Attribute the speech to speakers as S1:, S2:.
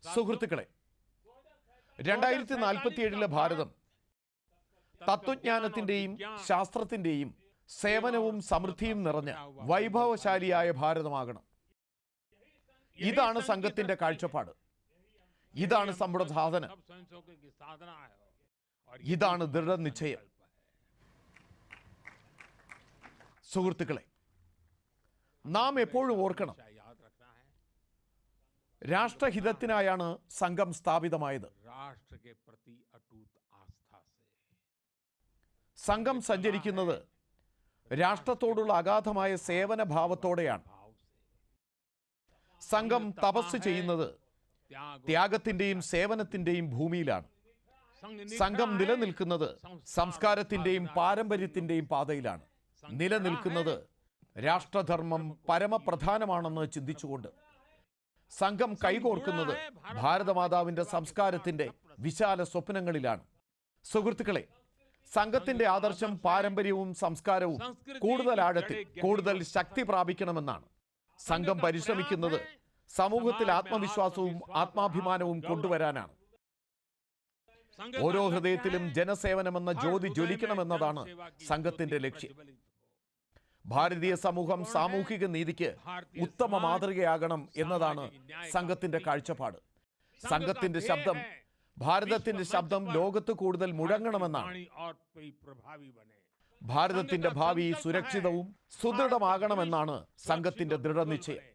S1: സുഹൃത്തുക്കളെ, 2047 ഭാരതം തത്വജ്ഞാനത്തിന്റെയും ശാസ്ത്രത്തിന്റെയും സേവനവും സമൃദ്ധിയും നിറഞ്ഞ വൈഭവശാലിയായ ഭാരതമാകണം. ഇതാണ് സംഘത്തിന്റെ കാഴ്ചപ്പാട്. ഇതാണ് നമ്മുടെ സാധന. ഇതാണ് ദൃഢനിശ്ചയം. സുഹൃത്തുക്കളെ, നാം എപ്പോഴും ഓർക്കണം, രാഷ്ട്രഹിതത്തിനായാണ് സംഘം സ്ഥാപിതമായത്. സംഘം സഞ്ചരിക്കുന്നത് രാഷ്ട്രത്തോടുള്ള അഗാധമായ സേവന ഭാവത്തോടെയാണ്. സംഘം തപസ് ചെയ്യുന്നത് ത്യാഗത്തിന്റെയും സേവനത്തിന്റെയും ഭൂമിയിലാണ്. സംഘം നിലനിൽക്കുന്നത് സംസ്കാരത്തിന്റെയും പാരമ്പര്യത്തിന്റെയും പാതയിലാണ്. നിലനിൽക്കുന്നത് രാഷ്ട്രധർമ്മം പരമപ്രധാനമാണെന്ന് ചിന്തിച്ചുകൊണ്ട്. സംഘം കൈകോർക്കുന്നത് ഭാരതമാതാവിന്റെ സംസ്കാരത്തിന്റെ വിശാല സ്വപ്നങ്ങളിലാണ്. സുഹൃത്തുക്കളെ, സംഘത്തിന്റെ ആദർശം പാരമ്പര്യവും സംസ്കാരവും കൂടുതൽ ആഴത്തിൽ, കൂടുതൽ ശക്തി പ്രാപിക്കണമെന്നാണ്. സംഘം പരിശ്രമിക്കുന്നത് സമൂഹത്തിൽ ആത്മവിശ്വാസവും ആത്മാഭിമാനവും കൊണ്ടുവരാനാണ്. ഓരോ ഹൃദയത്തിലും ജനസേവനമെന്ന ജ്യോതി ജ്വലിക്കണമെന്നതാണ് സംഘത്തിന്റെ ലക്ഷ്യം. ഭാരതീയ സമൂഹം സാമൂഹിക നീതിക്ക് ഉത്തമ മാതൃകയാകണം എന്നതാണ് സംഘത്തിന്റെ കാഴ്ചപ്പാട്. സംഘത്തിന്റെ ശബ്ദം, ഭാരതത്തിന്റെ ശബ്ദം ലോകത്ത് കൂടുതൽ മുഴങ്ങണമെന്നാണ്. ഭാരതത്തിന്റെ ഭാവി സുരക്ഷിതവും സുദൃഢമാകണമെന്നാണ് സംഘത്തിന്റെ ദൃഢനിശ്ചയം.